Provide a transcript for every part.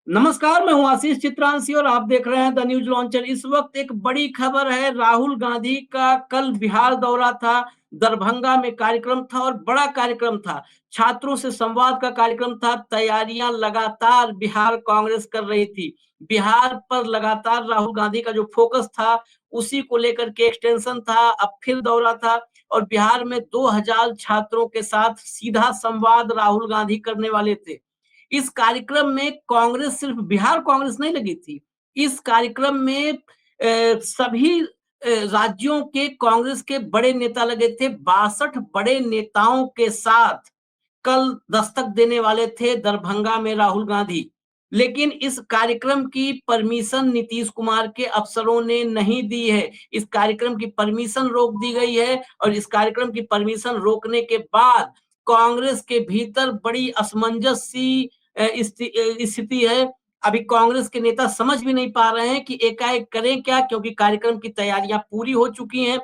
नमस्कार, मैं हूँ आशीष चित्रांशी और आप देख रहे हैं द न्यूज लॉन्चर। इस वक्त एक बड़ी खबर है। राहुल गांधी का कल बिहार दौरा था, दरभंगा में कार्यक्रम था और बड़ा कार्यक्रम था। छात्रों से संवाद का कार्यक्रम था। तैयारियां लगातार बिहार कांग्रेस कर रही थी। बिहार पर लगातार राहुल गांधी का जो फोकस था, उसी को लेकर के एक्सटेंशन था। अब फिर दौरा था और बिहार में 2000 छात्रों के साथ सीधा संवाद राहुल गांधी करने वाले थे। इस कार्यक्रम में कांग्रेस, सिर्फ बिहार कांग्रेस नहीं लगी थी। इस कार्यक्रम में सभी राज्यों के कांग्रेस के बड़े नेता लगे थे। 62 बड़े नेताओं के साथ कल दस्तक देने वाले थे दरभंगा में राहुल गांधी। लेकिन इस कार्यक्रम की परमिशन नीतीश कुमार के अफसरों ने नहीं दी है। इस कार्यक्रम की परमिशन रोक दी गई है और इस कार्यक्रम की परमिशन रोकने के बाद कांग्रेस के भीतर बड़ी असमंजस सी स्थिति है। अभी कांग्रेस के नेता समझ भी नहीं पा रहे हैं कि एकाएक करें क्या, क्योंकि कार्यक्रम की तैयारियां पूरी हो चुकी हैं।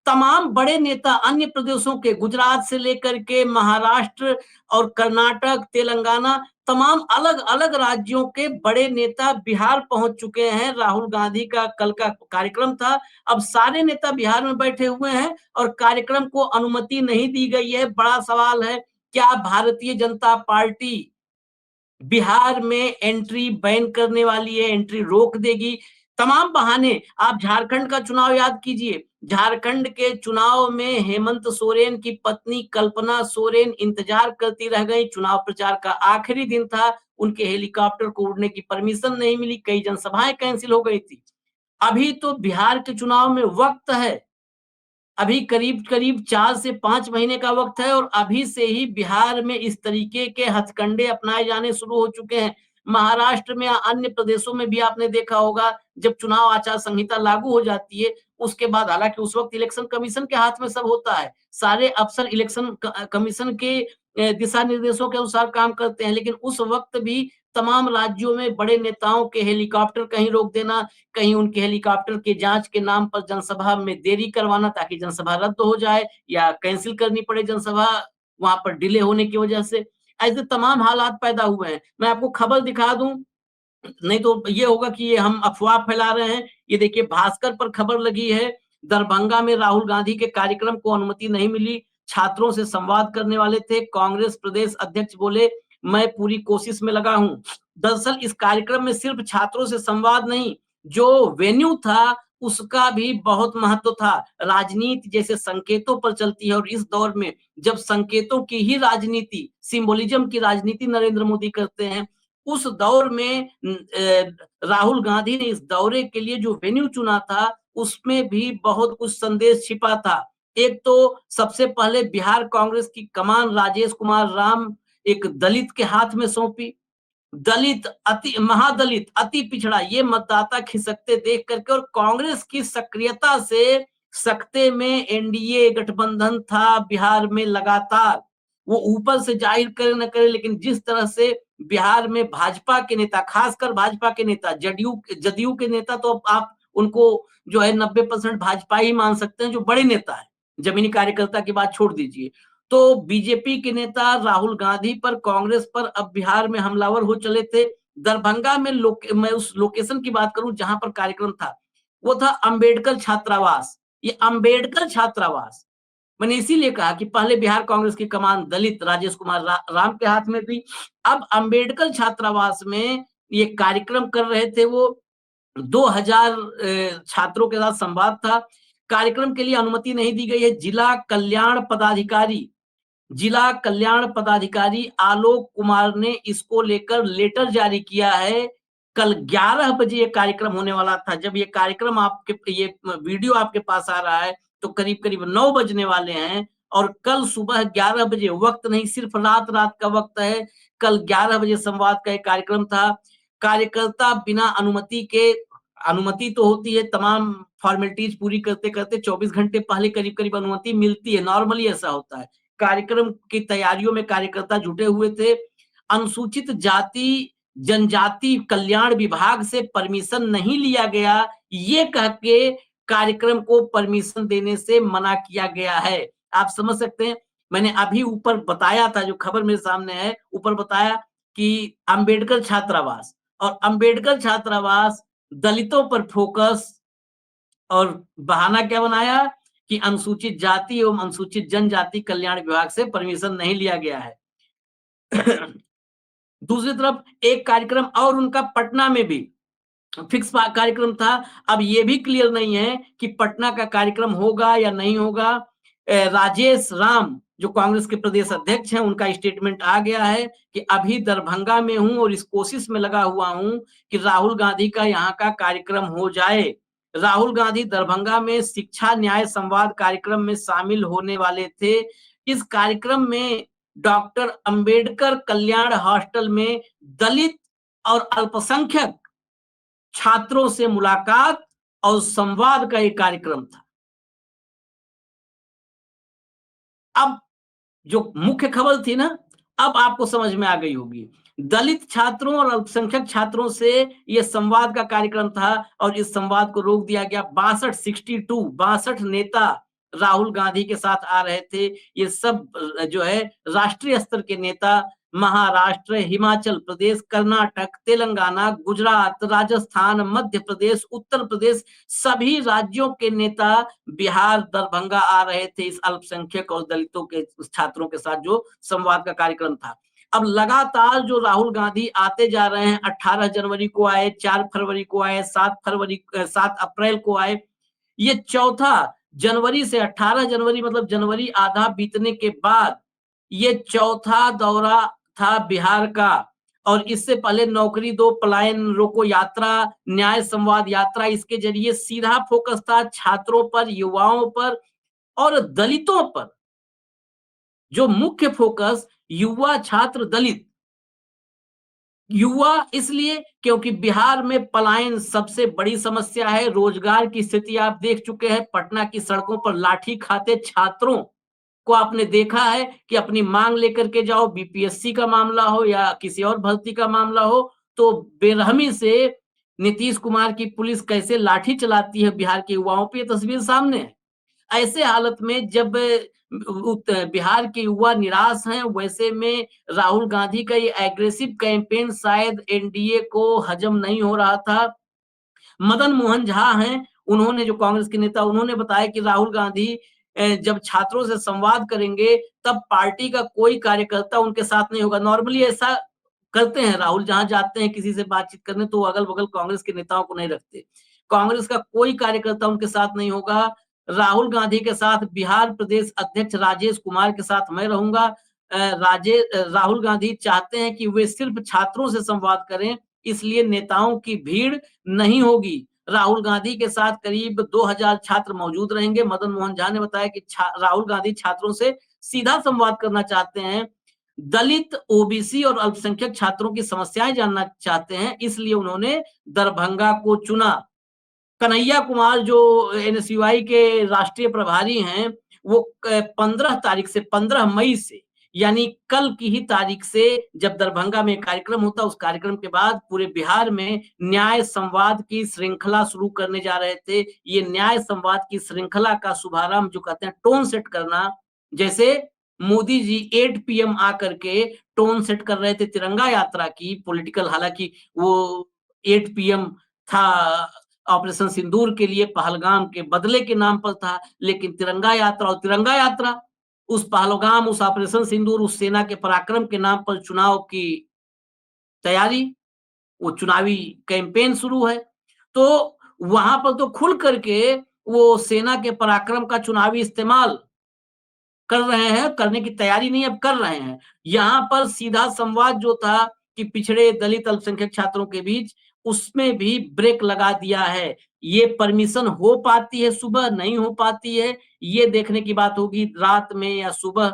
तमाम बड़े नेता अन्य प्रदेशों के, गुजरात से लेकर के महाराष्ट्र और कर्नाटक, तेलंगाना, तमाम अलग अलग राज्यों के बड़े नेता बिहार पहुंच चुके हैं। राहुल गांधी का कल का कार्यक्रम था। अब सारे नेता बिहार में बैठे हुए हैं और कार्यक्रम को अनुमति नहीं दी गई है। बड़ा सवाल है, क्या भारतीय जनता पार्टी बिहार में एंट्री बैन करने वाली है, एंट्री रोक देगी? तमाम बहाने। आप झारखंड का चुनाव याद कीजिए। झारखंड के चुनाव में हेमंत सोरेन की पत्नी कल्पना सोरेन इंतजार करती रह गई। चुनाव प्रचार का आखिरी दिन था, उनके हेलीकॉप्टर को उड़ने की परमिशन नहीं मिली, कई जनसभाएं कैंसिल हो गई थी। अभी तो बिहार के चुनाव में वक्त है। अभी करीब करीब 4 से 5 महीने का वक्त है और अभी से ही बिहार में इस तरीके के हथकंडे अपनाए जाने शुरू हो चुके हैं। महाराष्ट्र में या अन्य प्रदेशों में भी आपने देखा होगा, जब चुनाव आचार संहिता लागू हो जाती है, उसके बाद, हालांकि उस वक्त इलेक्शन कमीशन के हाथ में सब होता है, सारे अफसर इलेक्शन कमीशन के दिशा निर्देशों के अनुसार काम करते हैं, लेकिन उस वक्त भी तमाम राज्यों में बड़े नेताओं के हेलीकॉप्टर कहीं रोक देना, कहीं उनके हेलीकॉप्टर के जांच के नाम पर जनसभा में देरी करवाना ताकि जनसभा रद्द हो जाए या कैंसिल करनी पड़े जनसभा, वहां पर डिले होने की वजह से। ऐसे तमाम हालात पैदा हुए हैं। मैं आपको खबर दिखा दूं, नहीं तो ये होगा कि ये हम अफवाह फैला रहे हैं। ये देखिए, भास्कर पर खबर लगी है, दरभंगा में राहुल गांधी के कार्यक्रम को अनुमति नहीं मिली। छात्रों से संवाद करने वाले थे। कांग्रेस प्रदेश अध्यक्ष बोले, मैं पूरी कोशिश में लगा हूं। दरअसल इस कार्यक्रम में सिर्फ छात्रों से संवाद नहीं, जो वेन्यू था उसका भी बहुत महत्व था। राजनीति जैसे संकेतों पर चलती है और इस दौर में जब संकेतों की ही राजनीति, सिंबोलिज्म की राजनीति नरेंद्र मोदी करते हैं, उस दौर में राहुल गांधी ने इस दौरे के लिए जो वेन्यू चुना था, उसमें भी बहुत कुछ संदेश छिपा था। एक तो सबसे पहले बिहार कांग्रेस की कमान राजेश कुमार राम एक दलित के हाथ में सौंपी। दलित, अति महादलित, अति पिछड़ा, ये मतदाता खिसकते देख करके और कांग्रेस की सक्रियता से सकते में एनडीए गठबंधन था बिहार में लगातार। वो ऊपर से जाहिर करे न करे, लेकिन जिस तरह से बिहार में भाजपा के नेता, खासकर भाजपा के नेता, जदयू जदयू के नेता तो आप उनको जो है 90% भाजपा ही मान सकते हैं, जो बड़े नेता है। जमीनी कार्यकर्ता की बात छोड़ दीजिए। तो बीजेपी के नेता राहुल गांधी पर, कांग्रेस पर अब बिहार में हमलावर हो चले थे। दरभंगा में मैं उस लोकेशन की बात करूं जहां पर कार्यक्रम था, वो था अंबेडकर छात्रावास। ये अंबेडकर छात्रावास, मैंने इसीलिए कहा कि पहले बिहार कांग्रेस की कमान दलित राजेश कुमार राम के हाथ में थी। अब अंबेडकर छात्रावास में ये कार्यक्रम कर रहे थे वो। 2000 छात्रों के साथ संवाद था। कार्यक्रम के लिए अनुमति नहीं दी गई है। जिला कल्याण पदाधिकारी आलोक कुमार ने इसको लेकर लेटर जारी किया है। कल 11 बजे ये कार्यक्रम होने वाला था। जब ये कार्यक्रम ये वीडियो आपके पास आ रहा है तो करीब करीब 9 बजने वाले हैं और कल सुबह 11 बजे, वक्त नहीं, सिर्फ रात रात का वक्त है। कल 11 बजे संवाद का एक कार्यक्रम था। कार्यकर्ता बिना अनुमति के, अनुमति तो होती है, तमाम फॉर्मेलिटीज पूरी करते करते 24 घंटे पहले करीब करीब अनुमति मिलती है, नॉर्मली ऐसा होता है। कार्यक्रम की तैयारियों में कार्यकर्ता जुटे हुए थे। अनुसूचित जाति जनजाति कल्याण विभाग से परमिशन नहीं लिया गया, ये कह के कार्यक्रम को परमिशन देने से मना किया गया है। आप समझ सकते हैं। मैंने अभी ऊपर बताया था, जो खबर मेरे सामने है, ऊपर बताया कि अंबेडकर छात्रावास, और अंबेडकर छात्रावास दलितों पर फोकस, और बहाना क्या बनाया कि अनुसूचित जाति एवं अनुसूचित जनजाति कल्याण विभाग से परमिशन नहीं लिया गया है। दूसरी तरफ एक कार्यक्रम और उनका पटना में भी फिक्स कार्यक्रम था। अब ये भी क्लियर नहीं है कि पटना का कार्यक्रम होगा या नहीं होगा। राजेश राम जो कांग्रेस के प्रदेश अध्यक्ष हैं, उनका स्टेटमेंट आ गया है कि अभी दरभंगा में हूं और इस कोशिश में लगा हुआ हूं कि राहुल गांधी का यहाँ का कार्यक्रम हो जाए। राहुल गांधी दरभंगा में शिक्षा न्याय संवाद कार्यक्रम में शामिल होने वाले थे। इस कार्यक्रम में डॉक्टर अंबेडकर कल्याण हॉस्टल में दलित और अल्पसंख्यक छात्रों से मुलाकात और संवाद का एक कार्यक्रम था। अब जो मुख्य खबर थी ना, अब आपको समझ में आ गई होगी। दलित छात्रों और अल्पसंख्यक छात्रों से ये संवाद का कार्यक्रम था और इस संवाद को रोक दिया गया। 62 नेता राहुल गांधी के साथ आ रहे थे। ये सब जो है राष्ट्रीय स्तर के नेता, महाराष्ट्र, हिमाचल प्रदेश, कर्नाटक, तेलंगाना, गुजरात, राजस्थान, मध्य प्रदेश, उत्तर प्रदेश, सभी राज्यों के नेता बिहार दरभंगा आ रहे थे इस अल्पसंख्यक और दलितों के छात्रों के साथ जो संवाद का कार्यक्रम था। अब लगातार जो राहुल गांधी आते जा रहे हैं, 18 जनवरी को आए, 4 फरवरी को आए, 7 अप्रैल को आए, ये चौथा जनवरी से 18 जनवरी मतलब जनवरी आधा बीतने के बाद ये चौथा दौरा था बिहार का। और इससे पहले नौकरी दो, पलायन रोको यात्रा, न्याय संवाद यात्रा, इसके जरिए सीधा फोकस था छात्रों पर, युवाओं पर और दलितों पर। जो मुख्य फोकस युवा, छात्र, दलित। युवा इसलिए क्योंकि बिहार में पलायन सबसे बड़ी समस्या है। रोजगार की स्थिति आप देख चुके हैं। पटना की सड़कों पर लाठी खाते छात्रों को आपने देखा है कि अपनी मांग लेकर के जाओ, बीपीएससी का मामला हो या किसी और भर्ती का मामला हो, तो बेरहमी से नीतीश कुमार की पुलिस कैसे लाठी चलाती है बिहार के युवाओं पे, ये तस्वीर सामने है। ऐसे हालत में जब बिहार के युवा निराश हैं, वैसे में राहुल गांधी का ये एग्रेसिव कैंपेन शायद एनडीए को हजम नहीं हो रहा था। मदन मोहन झा हैं, उन्होंने, जो कांग्रेस के नेता, उन्होंने बताया कि राहुल गांधी जब छात्रों से संवाद करेंगे तब पार्टी का कोई कार्यकर्ता उनके साथ नहीं होगा। नॉर्मली ऐसा करते हैं राहुल, जहां जाते हैं किसी से बातचीत करने तो अगल बगल कांग्रेस के नेताओं को नहीं रखते। कांग्रेस का कोई कार्यकर्ता उनके साथ नहीं होगा। राहुल गांधी के साथ बिहार प्रदेश अध्यक्ष राजेश कुमार के साथ मैं रहूंगा। राहुल गांधी चाहते हैं कि वे सिर्फ छात्रों से संवाद करें, इसलिए नेताओं की भीड़ नहीं होगी। राहुल गांधी के साथ करीब 2000 छात्र मौजूद रहेंगे। मदन मोहन झा ने बताया कि राहुल गांधी छात्रों से सीधा संवाद करना चाहते हैं, दलित, ओबीसी और अल्पसंख्यक छात्रों की समस्याएं जानना चाहते हैं, इसलिए उन्होंने दरभंगा को चुना। कन्हैया कुमार जो एनएसयूआई के राष्ट्रीय प्रभारी हैं, वो 15 मई से, यानी कल की ही तारीख से, जब दरभंगा में कार्यक्रम होता, उस कार्यक्रम के बाद पूरे बिहार में न्याय संवाद की श्रृंखला शुरू करने जा रहे थे। ये न्याय संवाद की श्रृंखला का शुभारंभ, जो कहते हैं टोन सेट करना, जैसे मोदी जी 8 पीएम आकर के टोन सेट कर रहे थे तिरंगा यात्रा की, पॉलिटिकल, हालांकि वो 8 पीएम था ऑपरेशन सिंदूर के लिए, पहलगाम के बदले के नाम पर था, लेकिन तिरंगा यात्रा उस पहलगाम, उस ऑपरेशन सिंदूर, उस सेना के पराक्रम के नाम पर चुनाव की तैयारी, वो चुनावी कैंपेन शुरू है। तो वहां पर तो खुल करके वो सेना के पराक्रम का चुनावी इस्तेमाल कर रहे हैं, करने की तैयारी नहीं, अब कर रहे हैं। यहाँ पर सीधा संवाद जो था कि पिछड़े, दलित, अल्पसंख्यक छात्रों के बीच, उसमें भी ब्रेक लगा दिया है। ये परमिशन हो पाती है सुबह, नहीं हो पाती है, ये देखने की बात होगी रात में या सुबह।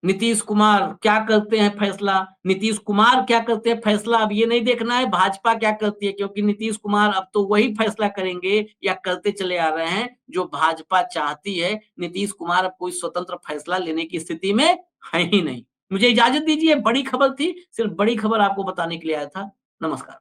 नीतीश कुमार क्या करते हैं फैसला, नीतीश कुमार क्या करते हैं फैसला, अब ये नहीं देखना है भाजपा क्या करती है, क्योंकि नीतीश कुमार अब तो वही फैसला करेंगे या करते चले आ रहे हैं जो भाजपा चाहती है। नीतीश कुमार अब कोई स्वतंत्र फैसला लेने की स्थिति में है ही नहीं। मुझे इजाजत दीजिए, बड़ी खबर थी, सिर्फ बड़ी खबर आपको बताने के लिए आया था। नमस्कार।